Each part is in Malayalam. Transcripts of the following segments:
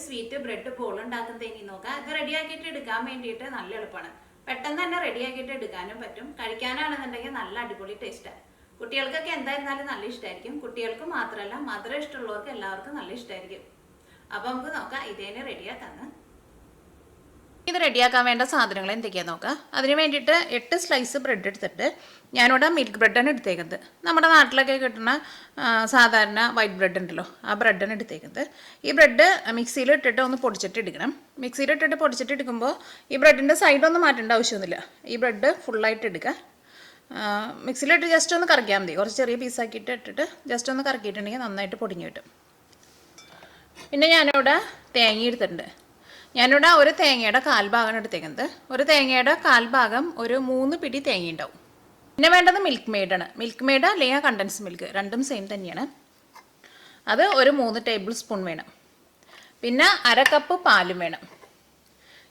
സ്വീറ്റ് ബ്രെഡ് ബോൾ ഉണ്ടാക്കുന്നതിന് നോക്കാം. ഇത് റെഡിയാക്കിയിട്ട് എടുക്കാൻ വേണ്ടിയിട്ട് നല്ല എളുപ്പമാണ്. പെട്ടെന്ന് തന്നെ റെഡിയാക്കിയിട്ട് എടുക്കാനും പറ്റും. കഴിക്കാനാണെന്നുണ്ടെങ്കിൽ നല്ല അടിപൊളി ടേസ്റ്റാണ്. കുട്ടികൾക്കൊക്കെ എന്തായിരുന്നാലും നല്ല ഇഷ്ടമായിരിക്കും. കുട്ടികൾക്ക് മാത്രമല്ല മധുരം ഇഷ്ടമുള്ളവർക്ക് എല്ലാവർക്കും നല്ല ഇഷ്ടമായിരിക്കും. അപ്പോൾ നമുക്ക് നോക്കാം ഇതേനെ റെഡിയാക്കാന്ന്. ഇത് റെഡിയാക്കാൻ വേണ്ട സാധനങ്ങൾ എന്തൊക്കെയാണെന്ന് നോക്കാം. അതിന് വേണ്ടിയിട്ട് 8 സ്ലൈസ് ബ്രെഡ് എടുത്തിട്ട് ഞാനിവിടെ മിൽക്ക് ബ്രെഡാണ് എടുത്തേക്കുന്നത്. നമ്മുടെ നാട്ടിലൊക്കെ കിട്ടുന്ന സാധാരണ വൈറ്റ് ബ്രെഡ് ഉണ്ടല്ലോ, ആ ബ്രെഡാണ് എടുത്തേക്കുന്നത്. ഈ ബ്രെഡ് മിക്സിയിൽ ഇട്ടിട്ട് ഒന്ന് പൊടിച്ചിട്ട് എടുക്കണം. മിക്സിയിൽ ഇട്ടിട്ട് പൊടിച്ചിട്ട് എടുക്കുമ്പോൾ ഈ ബ്രെഡിൻ്റെ സൈഡൊന്നും മാറ്റേണ്ട ആവശ്യമൊന്നുമില്ല. ഈ ബ്രെഡ് ഫുള്ളായിട്ട് എടുക്കുക. മിക്സിയിലിട്ട് ജസ്റ്റ് ഒന്ന് കറക്കിയാൽ മതി. കുറച്ച് ചെറിയ പീസാക്കിയിട്ട് ഇട്ടിട്ട് ജസ്റ്റ് ഒന്ന് കറക്കിയിട്ടുണ്ടെങ്കിൽ നന്നായിട്ട് പൊടിഞ്ഞ് കിട്ടും. പിന്നെ ഞാനിവിടെ തേങ്ങ എടുത്തിട്ടുണ്ട്. ഞാനിവിടെ ഒരു തേങ്ങയുടെ കാൽഭാഗമാണ് എടുത്തേക്കുന്നത്. ഒരു തേങ്ങയുടെ കാൽഭാഗം ഒരു 3 പിടി തേങ്ങ ഉണ്ടാവും. പിന്നെ വേണ്ടത് മിൽക്ക് മെയ്ഡാണ്. മിൽക്ക് മെയ്ഡ് അല്ലെങ്കിൽ കണ്ടൻസ് മിൽക്ക്, രണ്ടും സെയിം തന്നെയാണ്. അത് ഒരു 3 ടേബിൾ സ്പൂൺ വേണം. പിന്നെ 1/2 കപ്പ് പാലും വേണം.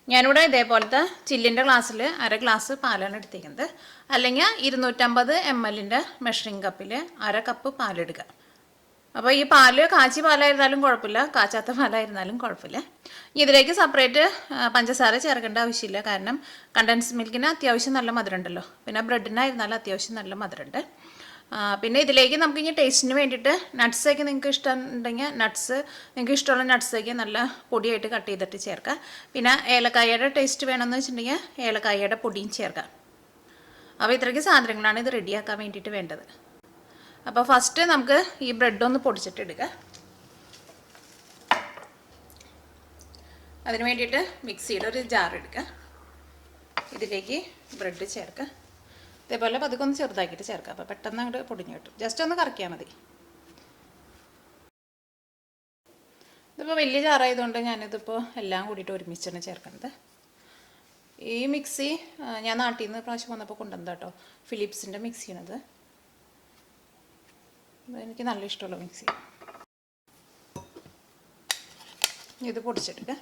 ഞാനിവിടെ ഇതേപോലത്തെ ചില്ലിൻ്റെ ഗ്ലാസ്സിൽ 1/2 ഗ്ലാസ് പാലാണ് എടുത്തേക്കുന്നത്. അല്ലെങ്കിൽ 250 ml മെഷറിംഗ് കപ്പിൽ 1/2 കപ്പ് പാലെടുക്കുക. അപ്പോൾ ഈ പാല് കാച്ചി പാലായിരുന്നാലും കുഴപ്പമില്ല, കാച്ചാത്ത പാലായിരുന്നാലും കുഴപ്പമില്ല. ഇതിലേക്ക് സെപ്പറേറ്റ് പഞ്ചസാര ചേർക്കേണ്ട ആവശ്യമില്ല. കാരണം കണ്ടൻസ് മിൽക്കിന് അത്യാവശ്യം നല്ല മധുരം ഉണ്ടല്ലോ. പിന്നെ ബ്രെഡിനായിരുന്നാലും അത്യാവശ്യം നല്ല മധുരമുണ്ട്. പിന്നെ ഇതിലേക്ക് നമുക്ക് ഇനി ടേസ്റ്റിന് വേണ്ടിയിട്ട് നട്ട്സൊക്കെ നിങ്ങൾക്ക് ഇഷ്ടം ഉണ്ടെങ്കിൽ നിങ്ങൾക്ക് ഇഷ്ടമുള്ള നട്ട്സൊക്കെ നല്ല പൊടിയായിട്ട് കട്ട് ചെയ്തിട്ട് ചേർക്കുക. പിന്നെ ഏലക്കായയുടെ ടേസ്റ്റ് വേണമെന്ന് വെച്ചിട്ടുണ്ടെങ്കിൽ ഏലക്കായയുടെ പൊടിയും ചേർക്കാം. അപ്പോൾ ഇത്രയ്ക്ക് സാധനങ്ങളാണ് ഇത് റെഡിയാക്കാൻ വേണ്ടിയിട്ട് വേണ്ടത്. അപ്പോൾ ഫസ്റ്റ് നമുക്ക് ഈ ബ്രെഡ് ഒന്ന് പൊടിച്ചിട്ടെടുക്കുക. അതിന് വേണ്ടിയിട്ട് മിക്സിയുടെ ഒരു ജാർ എടുക്കുക. ഇതിലേക്ക് ബ്രെഡ് ചേർക്കുക. ഇതേപോലെ പതുക്കെ ഒന്ന് ചെറുതാക്കിയിട്ട് ചേർക്കുക. അപ്പോൾ പെട്ടെന്ന് അങ്ങോട്ട് പൊടിഞ്ഞ് കിട്ടും. ജസ്റ്റ് ഒന്ന് കറക്കിയാൽ മതി. ഇതിപ്പോൾ വലിയ ജാറായതുകൊണ്ട് ഞാനിതിപ്പോൾ എല്ലാം കൂടിയിട്ട് ഒരുമിച്ചാണ് ചേർക്കുന്നത്. ഈ മിക്സി ഞാൻ നാട്ടിൽ നിന്ന് പ്രാവശ്യം വന്നപ്പോൾ കൊണ്ടുവന്നത് കേട്ടോ, ഫിലിപ്സിൻ്റെ മിക്സിയാണത്. എനിക്ക് നല്ല ഇഷ്ടമുള്ള മിക്സി. ഇത് പൊടിച്ചെടുക്കുക.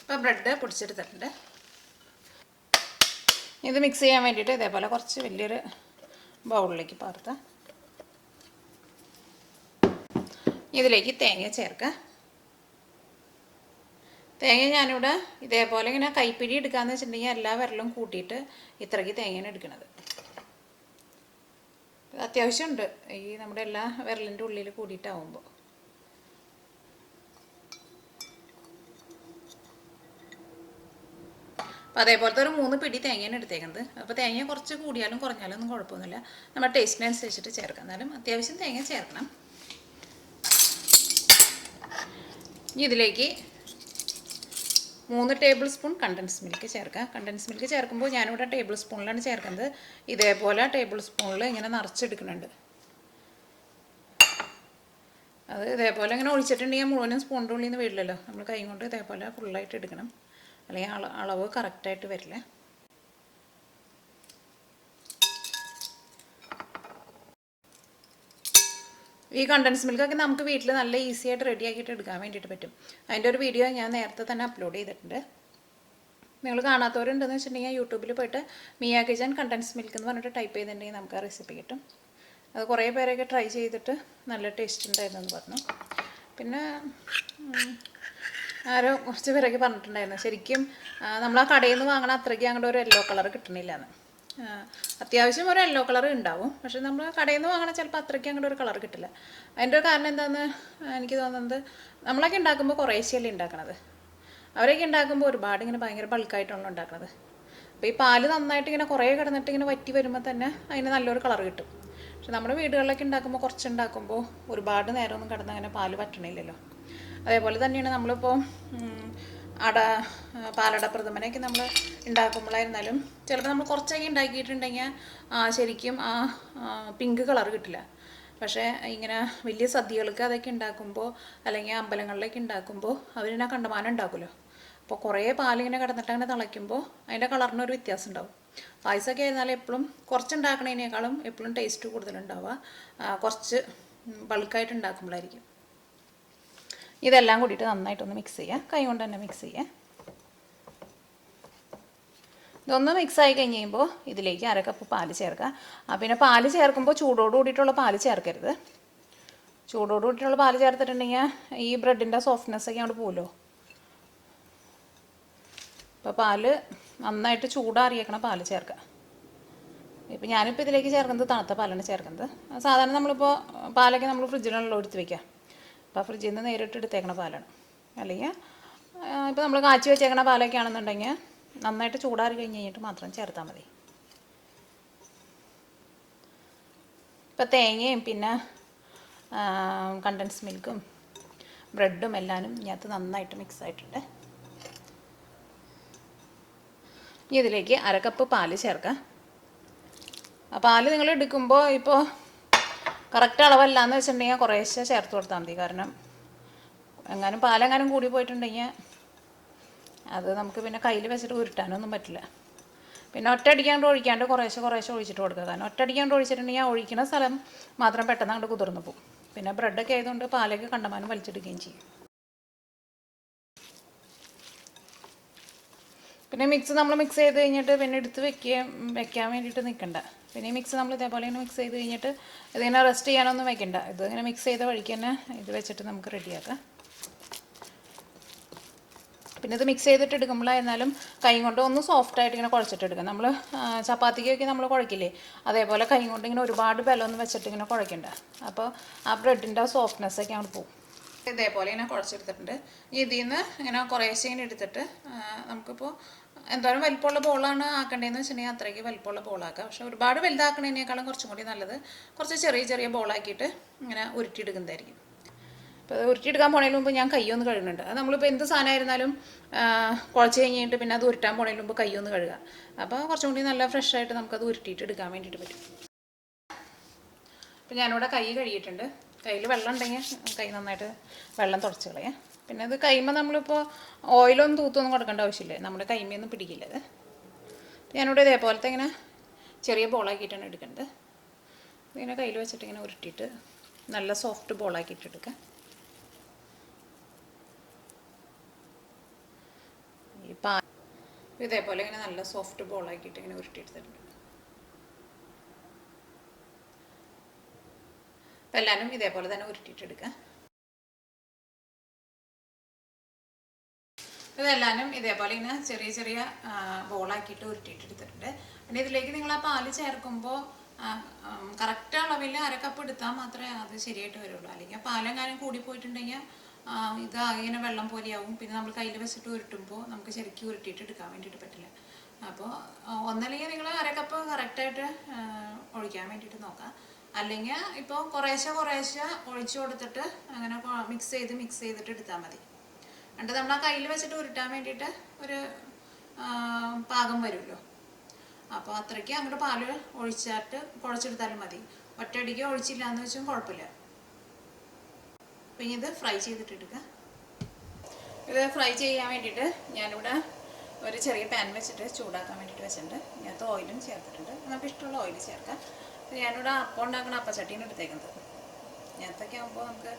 ഇപ്പോൾ ബ്രെഡ് പൊടിച്ചെടുത്തിട്ടുണ്ട്. ഇത് മിക്സ് ചെയ്യാൻ വേണ്ടിയിട്ട് ഇതേപോലെ കുറച്ച് വലിയൊരു ബൗളിലേക്ക് പാർത്ത് ഇതിലേക്ക് തേങ്ങ ചേർക്കുക. തേങ്ങ ഞാനിവിടെ ഇതേപോലെ ഇങ്ങനെ കൈപ്പിടി എടുക്കാമെന്ന് വെച്ചിട്ടുണ്ടെങ്കിൽ എല്ലാ വിരലും കൂട്ടിയിട്ട് ഇത്രയ്ക്ക് തേങ്ങയാണ് എടുക്കുന്നത്. അത്യാവശ്യമുണ്ട് ഈ നമ്മുടെ എല്ലാ വിരലിൻ്റെ ഉള്ളിൽ കൂടിയിട്ടാവുമ്പോൾ. അപ്പോൾ അതേപോലത്തെ ഒരു 3 പിടി തേങ്ങയാണ് എടുത്തേക്കുന്നത്. അപ്പോൾ തേങ്ങ കുറച്ച് കൂടിയാലും കുറഞ്ഞാലും ഒന്നും കുഴപ്പമൊന്നുമില്ല. നമ്മുടെ ടേസ്റ്റിനനുസരിച്ചിട്ട് ചേർക്കാം. എന്നാലും അത്യാവശ്യം തേങ്ങ ചേർക്കണം. ഇതിലേക്ക് 3 ടേബിൾ സ്പൂൺ കണ്ടൻസ് മിൽക്ക് ചേർക്കുക. കണ്ടൻസ് മിൽക്ക് ചേർക്കുമ്പോൾ ഞാനിവിടെ ടേബിൾ സ്പൂണിലാണ് ചേർക്കുന്നത്. ഇതേപോലെ ടേബിൾ സ്പൂണിൽ ഇങ്ങനെ നിറച്ചെടുക്കുന്നുണ്ട്. അത് ഇതേപോലെ ഇങ്ങനെ ഒഴിച്ചിട്ടുണ്ടെങ്കിൽ മുഴുവനും സ്പൂണിൻ്റെ ഉള്ളിൽ നിന്ന് വീഴില്ലല്ലോ. നമ്മൾ കൈ കൊണ്ട് ഇതേപോലെ ഫുള്ളായിട്ട് എടുക്കണം, അല്ലെങ്കിൽ അളവ് കറക്റ്റായിട്ട് വരില്ല. ഈ കണ്ടൻസ് മിൽക്കൊക്കെ നമുക്ക് വീട്ടിൽ നല്ല ഈസി ആയിട്ട് റെഡിയാക്കിയിട്ട് എടുക്കാൻ വേണ്ടിയിട്ട് പറ്റും. അതിൻ്റെ ഒരു വീഡിയോ ഞാൻ നേരത്തെ തന്നെ അപ്ലോഡ് ചെയ്തിട്ടുണ്ട്. നിങ്ങൾ കാണാത്തവരുണ്ടെന്ന് വെച്ചിട്ടുണ്ടെങ്കിൽ യൂട്യൂബിൽ പോയിട്ട് മിയ കിച്ചൻ കണ്ടൻസ് മിൽക്ക് എന്ന് പറഞ്ഞിട്ട് ടൈപ്പ് ചെയ്തിട്ടുണ്ടെങ്കിൽ നമുക്ക് ആ റെസിപ്പി കിട്ടും. അത് കുറേ പേരൊക്കെ ട്രൈ ചെയ്തിട്ട് നല്ല ടേസ്റ്റ് ഉണ്ടായിരുന്നു എന്ന് പറഞ്ഞു. പിന്നെ ആരോ കുറച്ച് പേരൊക്കെ പറഞ്ഞിട്ടുണ്ടായിരുന്നു ശരിക്കും നമ്മൾ ആ കടയിൽ നിന്ന് വാങ്ങണ അത്രയ്ക്ക് അങ്ങോട്ട് ഒരു യെല്ലോ കളർ കിട്ടണില്ല എന്ന്. അത്യാവശ്യം ഒരു യെല്ലോ കളർ ഉണ്ടാവും, പക്ഷെ നമ്മൾ കടയിൽ നിന്ന് വാങ്ങണ ചിലപ്പോൾ അത്രയ്ക്ക് അങ്ങോട്ട് ഒരു കളർ കിട്ടില്ല. അതിൻ്റെ ഒരു കാരണം എന്താണെന്ന് എനിക്ക് തോന്നുന്നത്, നമ്മളൊക്കെ ഉണ്ടാക്കുമ്പോൾ കുറേശ്ശെയല്ലേ ഉണ്ടാക്കണത്. അവരൊക്കെ ഉണ്ടാക്കുമ്പോൾ ഒരുപാട് ഇങ്ങനെ ഭയങ്കര ബൾക്കായിട്ടാണല്ലോ ഉണ്ടാക്കുന്നത്. അപ്പോൾ ഈ പാല് നന്നായിട്ട് ഇങ്ങനെ കുറേ കിടന്നിട്ട് ഇങ്ങനെ വറ്റി വരുമ്പോൾ തന്നെ അതിന് നല്ലൊരു കളർ കിട്ടും. പക്ഷെ നമ്മുടെ വീടുകളിലൊക്കെ ഉണ്ടാക്കുമ്പോൾ കുറച്ചുണ്ടാക്കുമ്പോൾ ഒരുപാട് നേരമൊന്നും കിടന്ന് അങ്ങനെ പാല് വറ്റണില്ലല്ലോ. അതേപോലെ തന്നെയാണ് നമ്മളിപ്പോൾ പാലട പ്രഥമനൊക്കെ നമ്മൾ ഉണ്ടാക്കുമ്പോഴായിരുന്നാലും ചിലപ്പോൾ നമ്മൾ കുറച്ചൊക്കെ ഉണ്ടാക്കിയിട്ടുണ്ടെങ്കിൽ ശരിക്കും ആ പിങ്ക് കളർ കിട്ടില്ല. പക്ഷേ ഇങ്ങനെ വലിയ സദ്യകൾക്ക് അതൊക്കെ ഉണ്ടാക്കുമ്പോൾ അല്ലെങ്കിൽ അമ്പലങ്ങളിലൊക്കെ ഉണ്ടാക്കുമ്പോൾ അവരിങ്ങനെ കണ്ടമാനം ഉണ്ടാക്കുമല്ലോ. അപ്പോൾ കുറേ പാലിങ്ങനെ കിടന്നിട്ട് അങ്ങനെ തിളയ്ക്കുമ്പോൾ അതിൻ്റെ കളറിനൊരു വ്യത്യാസം ഉണ്ടാവും. പായസമൊക്കെ ആയിരുന്നാലും എപ്പോഴും കുറച്ചുണ്ടാക്കണതിനേക്കാളും എപ്പോഴും ടേസ്റ്റ് കൂടുതലുണ്ടാവുക കുറച്ച് ബൾക്കായിട്ട് ഉണ്ടാക്കുമ്പോഴായിരിക്കും. ഇതെല്ലാം കൂടിയിട്ട് നന്നായിട്ടൊന്ന് മിക്സ് ചെയ്യുക. കൈ കൊണ്ട് തന്നെ മിക്സ് ചെയ്യുക. ഇതൊന്ന് മിക്സായി കഴിഞ്ഞ് കഴിയുമ്പോൾ ഇതിലേക്ക് 1/2 കപ്പ് പാല് ചേർക്കാം. പിന്നെ പാല് ചേർക്കുമ്പോൾ ചൂടോട് കൂടിയിട്ടുള്ള പാല് ചേർക്കരുത്. ചൂടോട് കൂടിയിട്ടുള്ള പാല് ചേർത്തിട്ടുണ്ടെങ്കിൽ ഈ ബ്രെഡിൻ്റെ സോഫ്റ്റ്നെസ്സൊക്കെ അങ്ങോട്ട് പോകുമല്ലോ. അപ്പോൾ പാല് നന്നായിട്ട് ചൂടാറിയേക്കണം പാല് ചേർക്കുക. ഇപ്പോൾ ഞാനിപ്പോൾ ഇതിലേക്ക് ചേർക്കുന്നത് തണുത്ത പാലാണ് ചേർക്കുന്നത്. സാധാരണ നമ്മളിപ്പോൾ പാലൊക്കെ നമ്മൾ ഫ്രിഡ്ജിലുള്ള എടുത്ത് വയ്ക്കുക. അപ്പോൾ ഫ്രിഡ്ജിൽ നിന്ന് നേരിട്ട് എടുത്തേക്കണ പാലാണ്. അല്ലെങ്കിൽ ഇപ്പോൾ നമ്മൾ കാച്ചി വെച്ചേക്കണ പാലൊക്കെ ആണെന്നുണ്ടെങ്കിൽ നന്നായിട്ട് ചൂടാറി കഴിഞ്ഞിട്ട് മാത്രം ചേർത്താൽ മതി. ഇപ്പോൾ തേങ്ങയും പിന്നെ കണ്ടൻസ് മിൽക്കും ബ്രെഡും എല്ലാനും ഇതിനകത്ത് നന്നായിട്ട് മിക്സ് ആയിട്ടുണ്ട്. ഇനി ഇതിലേക്ക് 1/2 കപ്പ് പാല് ചേർക്കാം. ആ പാല് നിങ്ങൾ എടുക്കുമ്പോൾ ഇപ്പോൾ കറക്റ്റ് അളവല്ലാന്ന് വെച്ചിട്ടുണ്ടെങ്കിൽ കുറേശ്ശെ ചേർത്ത് കൊടുത്താൽ മതി. കാരണം പാലെങ്ങാനും കൂടി പോയിട്ടുണ്ടെങ്കിൽ അത് നമുക്ക് പിന്നെ കയ്യിൽ വെച്ചിട്ട് ഉരുട്ടാനൊന്നും പറ്റില്ല. പിന്നെ ഒറ്റയടിക്കാണ്ട് ഒഴിക്കാണ്ട് കുറേശ്ശെ ഒഴിച്ചിട്ട് കൊടുക്കുക. കാരണം ഒറ്റയടിക്കാണ്ട് ഒഴിച്ചിട്ടുണ്ടെങ്കിൽ ആ ഒഴിക്കുന്ന സ്ഥലം മാത്രം പെട്ടെന്ന് അങ്ങോട്ട് കുതിർന്നു പോകും. പിന്നെ ബ്രെഡൊക്കെ ആയതുകൊണ്ട് പാലേക്ക് കണ്ടമാനം വലിച്ചെടുക്കുകയും ചെയ്യും. പിന്നെ നമ്മൾ മിക്സ് ചെയ്ത് കഴിഞ്ഞിട്ട് പിന്നെ എടുത്ത് വെക്കാൻ വേണ്ടിയിട്ട് നിൽക്കണ്ട. പിന്നെ ഈ മിക്സ് നമ്മൾ ഇതേപോലെ ഇങ്ങനെ മിക്സ് ചെയ്ത് കഴിഞ്ഞിട്ട് ഇതിങ്ങനെ റെസ്റ്റ് ചെയ്യാനൊന്നും വെക്കണ്ട. ഇത് ഇങ്ങനെ മിക്സ് ചെയ്ത വഴിക്ക് തന്നെ ഇത് വെച്ചിട്ട് നമുക്ക് റെഡിയാക്കാം. പിന്നെ ഇത് മിക്സ് ചെയ്തിട്ട് എടുക്കുമ്പോഴായിരുന്നാലും കൈ കൊണ്ട് ഒന്ന് സോഫ്റ്റായിട്ട് ഇങ്ങനെ കുഴച്ചിട്ട് എടുക്കാം. നമ്മൾ ചപ്പാത്തിക്കൊക്കെ നമ്മൾ കുഴക്കില്ലേ, അതേപോലെ കൈ കൊണ്ട് ഇങ്ങനെ ഒരുപാട് ബലമൊന്നും വെച്ചിട്ട് ഇങ്ങനെ കുഴക്കണ്ട. അപ്പോൾ ആ ബ്രെഡിൻ്റെ സോഫ്റ്റ്നെസ്സൊക്കെ അങ്ങോട്ട് പോകും. ഇതേപോലെ ഇങ്ങനെ കുഴച്ചെടുത്തിട്ടുണ്ട്. ഇതിൽ നിന്ന് ഇങ്ങനെ കുറേശ്ശെ ഇങ്ങനെ എടുത്തിട്ട് നമുക്കിപ്പോൾ എന്തോരം വലിപ്പമുള്ള ബോളാണ് ആക്കേണ്ടതെന്ന് വെച്ചിട്ടുണ്ടെങ്കിൽ അത്രയ്ക്ക് വലിപ്പമുള്ള ബോളാക്കാം. പക്ഷെ ഒരുപാട് വലുതാക്കുന്നതിനേക്കാളും കുറച്ചും കൂടി നല്ലത് കുറച്ച് ചെറിയ ബോളാക്കിയിട്ട് ഇങ്ങനെ ഉരുട്ടിയെടുക്കുന്നതായിരിക്കും. അപ്പോൾ ഉരുട്ടിയെടുക്കാൻ പോണതിന് മുമ്പ് ഞാൻ കയ്യൊന്ന് കഴുകുന്നുണ്ട്. അത് നമ്മളിപ്പോൾ എന്ത് സാധനമായിരുന്നാലും കുഴച്ച് കഴിഞ്ഞിട്ട് പിന്നെ അത് ഉരുട്ടാൻ പോണതിന് മുമ്പ് കയ്യൊന്ന് കഴുകുക. അപ്പോൾ കുറച്ചും കൂടി നല്ല ഫ്രഷായിട്ട് നമുക്കത് ഉരുട്ടിയിട്ട് എടുക്കാൻ വേണ്ടിയിട്ട് പറ്റും. അപ്പോൾ ഞാനിവിടെ കൈ കഴുകിയിട്ടുണ്ട്. കയ്യിൽ വെള്ളം ഉണ്ടെങ്കിൽ കൈ നന്നായിട്ട് വെള്ളം തുടച്ച് കളയാം. പിന്നെ അത് കൈമ നമ്മളിപ്പോൾ ഓയിലൊന്നും തൂത്തൊന്നും കൊടുക്കേണ്ട ആവശ്യമില്ല. നമ്മുടെ കൈമയൊന്നും പിടിക്കില്ല അത്. ഞാനിവിടെ ഇതേപോലത്തെ ഇങ്ങനെ ചെറിയ ബോളാക്കിയിട്ടാണ് എടുക്കേണ്ടത്. ഇങ്ങനെ കയ്യിൽ വെച്ചിട്ട് ഇങ്ങനെ ഉരുട്ടിയിട്ട് നല്ല സോഫ്റ്റ് ബോളാക്കിയിട്ട് എടുക്കാം. ഈ ഇതേപോലെ ഇങ്ങനെ നല്ല സോഫ്റ്റ് ബോളാക്കിയിട്ട് ഇങ്ങനെ ഉരുട്ടിയെടുത്തിട്ടുണ്ട്. അപ്പോൾ എല്ലാവരും ഇതേപോലെ തന്നെ ഉരുട്ടിയിട്ടെടുക്കുക. ഇതെല്ലാവരും ഇതേപോലെ ഇങ്ങനെ ചെറിയ ബോളാക്കിയിട്ട് ഉരുട്ടിയിട്ടെടുത്തിട്ടുണ്ട്. പിന്നെ ഇതിലേക്ക് നിങ്ങൾ ആ പാല് ചേർക്കുമ്പോൾ കറക്റ്റ് അളവിൽ 1/2 കപ്പ് എടുത്താൽ മാത്രമേ അത് ശരിയായിട്ട് വരുള്ളൂ. അല്ലെങ്കിൽ പാലെങ്ങാനും കൂടിപ്പോയിട്ടുണ്ടെങ്കിൽ ഇത് ഇങ്ങനെ വെള്ളം പോലെയാവും. പിന്നെ നമ്മൾ കയ്യിൽ വെച്ചിട്ട് ഉരുട്ടുമ്പോൾ നമുക്ക് ശരിക്കും ഉരുട്ടിയിട്ട് എടുക്കാൻ വേണ്ടിയിട്ട് പറ്റില്ല. അപ്പോൾ ഒന്നല്ലെങ്കിൽ നിങ്ങൾ 1/2 കപ്പ് കറക്റ്റായിട്ട് ഒഴിക്കാൻ വേണ്ടിയിട്ട് നോക്കാം. അല്ലെങ്കിൽ ഇപ്പോൾ കുറേശ്ശെ ഒഴിച്ചു കൊടുത്തിട്ട് അങ്ങനെ മിക്സ് ചെയ്തിട്ട് എടുത്താൽ മതി. എന്നിട്ട് നമ്മൾ ആ കയ്യിൽ വെച്ചിട്ട് ഉരുട്ടാൻ വേണ്ടിയിട്ട് ഒരു പാകം വരുമല്ലോ. അപ്പോൾ അത്രയ്ക്ക് അങ്ങോട്ട് പാല് ഒഴിച്ചിട്ട് കുഴച്ചെടുത്താലും മതി. ഒറ്റയടിക്ക് ഒഴിച്ചില്ല എന്ന് വെച്ചും കുഴപ്പമില്ല. പിന്നെ ഇത് ഫ്രൈ ചെയ്തിട്ടെടുക്കുക. ഇത് ഫ്രൈ ചെയ്യാൻ വേണ്ടിയിട്ട് ഞാനിവിടെ ഒരു ചെറിയ പാൻ വെച്ചിട്ട് ചൂടാക്കാൻ വേണ്ടിയിട്ട് വെച്ചിട്ടുണ്ട്. ഇതിനകത്ത് ഓയിലും ചേർത്തിട്ടുണ്ട്. നമുക്ക് ഇഷ്ടമുള്ള ഓയിൽ ചേർക്കാം. ഞാനിവിടെ അപ്പം ഉണ്ടാക്കുന്ന അപ്പച്ചട്ടിയാണ് എടുത്തേക്കുന്നത്. ഇതിനകത്തൊക്കെ ആകുമ്പോൾ നമുക്ക്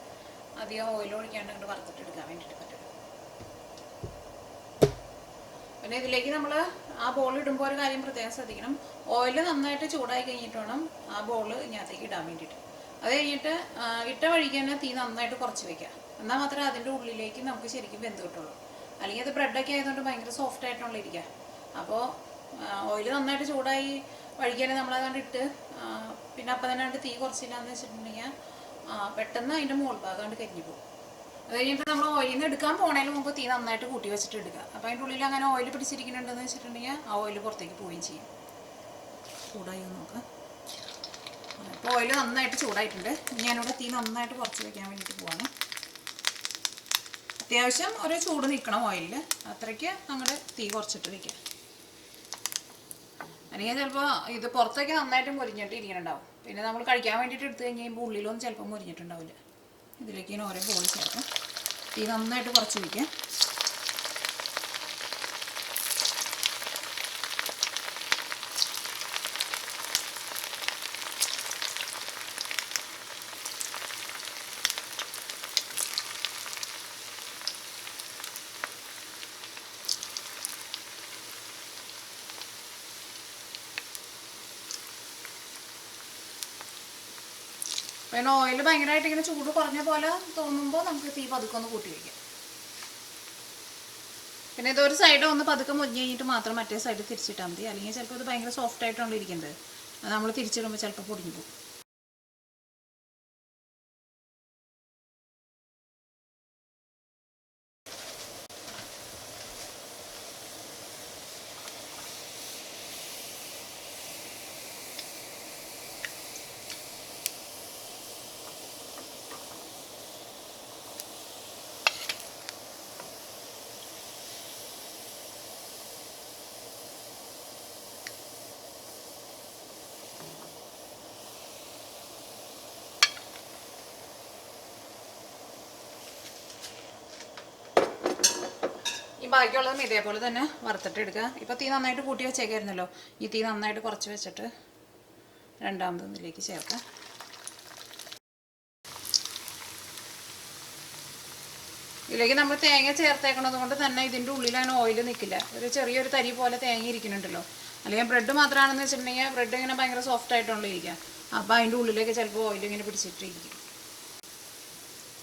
അധികം ഓയിൽ ഒഴിക്കാണ്ട് അങ്ങോട്ട് വറുത്തിട്ട് എടുക്കാൻ വേണ്ടിയിട്ട് പറ്റും. പിന്നെ ഇതിലേക്ക് നമ്മൾ ആ ബോൾ ഇടുമ്പോൾ ഒരു കാര്യം പ്രത്യേകം ശ്രദ്ധിക്കണം. ഓയിൽ നന്നായിട്ട് ചൂടായി കഴിഞ്ഞിട്ട് വേണം ആ ബോൾ ഇതിനകത്തേക്ക് ഇടാൻ വേണ്ടിയിട്ട്. അത് കഴിഞ്ഞിട്ട് ഇട്ട വഴിക്ക് തന്നെ തീ നന്നായിട്ട് കുറച്ച് വയ്ക്കുക. എന്നാൽ മാത്രമേ അതിൻ്റെ ഉള്ളിലേക്ക് നമുക്ക് ശരിക്കും വെന്ത് കിട്ടുള്ളൂ. അല്ലെങ്കിൽ അത് ബ്രെഡൊക്കെ ആയതുകൊണ്ട് ഭയങ്കര സോഫ്റ്റ് ആയിട്ടുള്ള ഇരിക്കുക. അപ്പോൾ ഓയിൽ നന്നായിട്ട് ചൂടായി വഴിക്ക് തന്നെ നമ്മളതുകൊണ്ട് ഇട്ട് പിന്നെ അപ്പം തന്നെ തീ കുറച്ചില്ല എന്ന് വെച്ചിട്ടുണ്ടെങ്കിൽ പെട്ടെന്ന് അതിൻ്റെ മുകൾ ഭാഗം കൊണ്ട് കരിഞ്ഞു പോകും. അത് കഴിഞ്ഞിട്ട് നമ്മൾ ഓയിലിൽ നിന്ന് എടുക്കാൻ പോണതിന് മുമ്പ് തീ നന്നായിട്ട് കൂട്ടി വെച്ചിട്ട് എടുക്കുക. അപ്പോൾ അതിൻ്റെ ഉള്ളിൽ അങ്ങനെ ഓയിൽ പിടിച്ചിരിക്കുന്നുണ്ടെന്ന് വെച്ചിട്ടുണ്ടെങ്കിൽ ആ ഓയിൽ പുറത്തേക്ക് പോവുകയും ചെയ്യും. ചൂടായി നോക്കുക. അപ്പോൾ ഓയിൽ നന്നായിട്ട് ചൂടായിട്ടുണ്ട്. ഞാനിവിടെ തീ നന്നായിട്ട് കുറച്ച് വയ്ക്കാൻ വേണ്ടിയിട്ട് പോവാണ്. അത്യാവശ്യം ഒരു ചൂട് നിൽക്കണം ഓയിലിൽ. അത്രയ്ക്ക് അങ്ങോട്ട് തീ കുറച്ചിട്ട് വയ്ക്കുക. അല്ലെങ്കിൽ ചിലപ്പോൾ ഇത് പുറത്തേക്ക് നന്നായിട്ട് മുരിഞ്ഞിട്ട് ഇരിക്കുന്നുണ്ടാവും. പിന്നെ നമ്മൾ കഴിക്കാൻ വേണ്ടിയിട്ട് എടുത്തു കഴിഞ്ഞ് കഴിയുമ്പോൾ ഉള്ളിലൊന്നും ചിലപ്പോൾ മുരിഞ്ഞിട്ടുണ്ടാവില്ല. ഇതിലേക്ക് ഇങ്ങനെ ഓരോ ബോൾ ചേർക്കാം. തീ നന്നായിട്ട് കുറച്ച് വയ്ക്കുക. പിന്നെ ഓയിൽ ഭയങ്കരമായിട്ട് ഇങ്ങനെ ചൂട് കുറഞ്ഞ പോലെ തോന്നുമ്പോൾ നമുക്ക് തീ പതുക്കെ ഒന്ന് കൂട്ടി വയ്ക്കാം. പിന്നെ ഇതൊരു സൈഡ് ഒന്ന് പതുക്കെ മുരിഞ്ഞ് കഴിഞ്ഞിട്ട് മാത്രം മറ്റേ സൈഡ് തിരിച്ചിട്ടാൽ മതി. അല്ലെങ്കിൽ ചിലപ്പോൾ ഇത് ഭയങ്കര സോഫ്റ്റ് ആയിട്ടാണ് ഇരിക്കുന്നത്. അത് നമ്മൾ തിരിച്ചിടുമ്പോൾ ചിലപ്പോൾ പൊടിഞ്ഞു പോകും. ബാക്കിയുള്ളതും ഇതേപോലെ തന്നെ വറുത്തിട്ട് എടുക്കുക. ഇപ്പോൾ തീ നന്നായിട്ട് കൂട്ടി വെച്ചേക്കായിരുന്നല്ലോ. ഈ തീ നന്നായിട്ട് കുറച്ച് വെച്ചിട്ട് രണ്ടാമത് ഇതിലേക്ക് ചേർക്കാം. ഇതിലേക്ക് നമ്മൾ തേങ്ങ ചേർത്തേക്കണത് കൊണ്ട് തന്നെ ഇതിൻ്റെ ഉള്ളിൽ അങ്ങനെ ഓയിൽ നിൽക്കില്ല. ഒരു ചെറിയൊരു തരി പോലെ തേങ്ങ ഇരിക്കുന്നുണ്ടല്ലോ. അല്ലെങ്കിൽ ബ്രെഡ് മാത്രമാണെന്ന് വെച്ചിട്ടുണ്ടെങ്കിൽ ബ്രെഡ് ഇങ്ങനെ ഭയങ്കര സോഫ്റ്റ് ആയിട്ടുള്ള ഇരിക്കുക. അപ്പോൾ അതിൻ്റെ ഉള്ളിലേക്ക് ചിലപ്പോൾ ഓയിൽ ഇങ്ങനെ പിടിച്ചിട്ടിരിക്കും.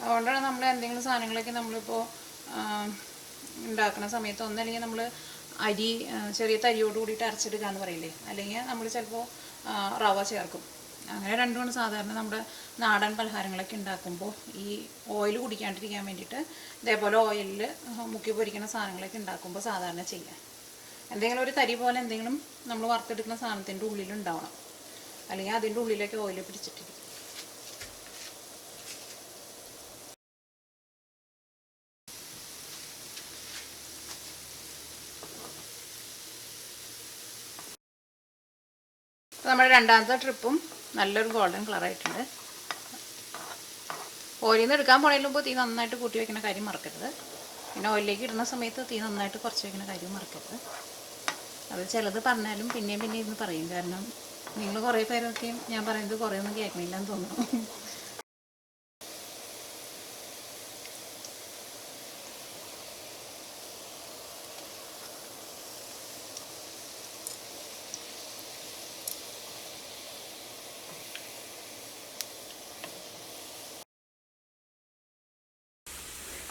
അതുകൊണ്ടാണ് നമ്മൾ എന്തെങ്കിലും സാധനങ്ങളൊക്കെ നമ്മളിപ്പോൾ ഉണ്ടാക്കുന്ന സമയത്ത് ഒന്നല്ലെങ്കിൽ നമ്മൾ അരി ചെറിയ തരിയോട് കൂടിയിട്ട് അരച്ചെടുക്കുക എന്ന് പറയില്ലേ, അല്ലെങ്കിൽ നമ്മൾ ചിലപ്പോൾ റവ ചേർക്കും. അങ്ങനെ രണ്ടുമാണ് സാധാരണ നമ്മുടെ നാടൻ പലഹാരങ്ങളൊക്കെ ഉണ്ടാക്കുമ്പോൾ ഈ ഓയിൽ കുടിക്കാണ്ടിരിക്കാൻ വേണ്ടിയിട്ട് ഇതേപോലെ ഓയിലിൽ മുക്കി പൊരിക്കുന്ന സാധനങ്ങളൊക്കെ ഉണ്ടാക്കുമ്പോൾ സാധാരണ ചെയ്യാം. എന്തെങ്കിലും ഒരു തരി പോലെ എന്തെങ്കിലും നമ്മൾ വറുത്തെടുക്കുന്ന സാധനത്തിൻ്റെ ഉള്ളിലുണ്ടാവണം, അല്ലെങ്കിൽ അതിൻ്റെ ഉള്ളിലേക്ക് ഓയിൽ പിടിച്ചിട്ടിരിക്കും. നമ്മുടെ രണ്ടാമത്തെ ട്രിപ്പും നല്ലൊരു ഗോൾഡൻ കളറായിട്ടുണ്ട്. ഓയിലിൽ നിന്ന് എടുക്കാൻ പോണതിന് മുമ്പ് തീ നന്നായിട്ട് കൂട്ടി വയ്ക്കുന്ന കാര്യം മറക്കരുത്. പിന്നെ ഓയിലേക്ക് ഇടുന്ന സമയത്ത് തീ നന്നായിട്ട് കുറച്ച് വയ്ക്കുന്ന കാര്യം മറക്കരുത്. അത് ചിലത് പറഞ്ഞാലും പിന്നെയും പിന്നെ ഇരുന്ന് പറയും. കാരണം നിങ്ങൾ കുറേ പേരൊക്കെയും ഞാൻ പറയുന്നത് കുറേ ഒന്നും കേൾക്കണില്ലെന്ന് തോന്നുന്നു.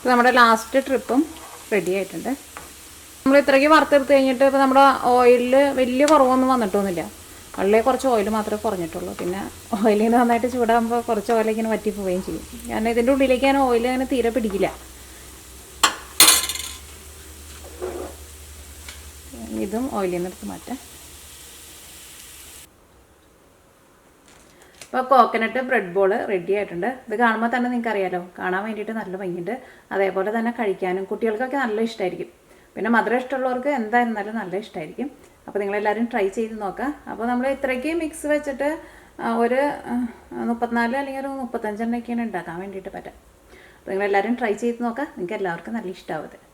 നമ്മുടെ ലാസ്റ്റ് ട്രിപ്പും റെഡി ആയിട്ടുണ്ട്. നമ്മൾ ഇത്രയ്ക്ക് വറുത്തെടുത്ത് കഴിഞ്ഞിട്ട് ഇപ്പോൾ നമ്മുടെ ഓയിലിൽ വലിയ കുറവൊന്നും വന്നിട്ടൊന്നുമില്ല. വളരെ കുറച്ച് ഓയിൽ മാത്രമേ കുറഞ്ഞിട്ടുള്ളൂ. പിന്നെ ഓയിലിങ്ങനെ നന്നായിട്ട് ചൂടാകുമ്പോൾ കുറച്ച് ഓയിലിങ്ങനെ വറ്റി പോവുകയും ചെയ്യും. കാരണം ഇതിൻ്റെ ഉള്ളിലേക്ക് ഞാൻ ഓയിൽ അങ്ങനെ തീരെ പിടിക്കില്ല. ഇതും ഓയിലിൽ നിന്ന് എടുത്ത് മാറ്റാം. ഇപ്പോൾ കോക്കനട്ട് ബ്രെഡ് ബോൾ റെഡി ആയിട്ടുണ്ട്. ഇത് കാണുമ്പോൾ തന്നെ നിങ്ങൾക്ക് അറിയാലോ, കാണാൻ വേണ്ടിയിട്ട് നല്ല ഭംഗിയുണ്ട്. അതേപോലെ തന്നെ കഴിക്കാനും കുട്ടികൾക്കൊക്കെ നല്ല ഇഷ്ടമായിരിക്കും. പിന്നെ മധുരം ഇഷ്ടമുള്ളവർക്ക് എന്തായിരുന്നാലും നല്ല ഇഷ്ടമായിരിക്കും. അപ്പോൾ നിങ്ങളെല്ലാവരും ട്രൈ ചെയ്ത് നോക്കാം. അപ്പോൾ നമ്മൾ ഇത്രയ്ക്ക് മിക്സ് വെച്ചിട്ട് ഒരു 34 അല്ലെങ്കിൽ ഒരു 35 ഉണ്ടാക്കാൻ വേണ്ടിയിട്ട് പറ്റാം. അപ്പോൾ നിങ്ങളെല്ലാവരും ട്രൈ ചെയ്ത് നോക്കാം. നിങ്ങൾക്ക് എല്ലാവർക്കും നല്ല ഇഷ്ടമാവും.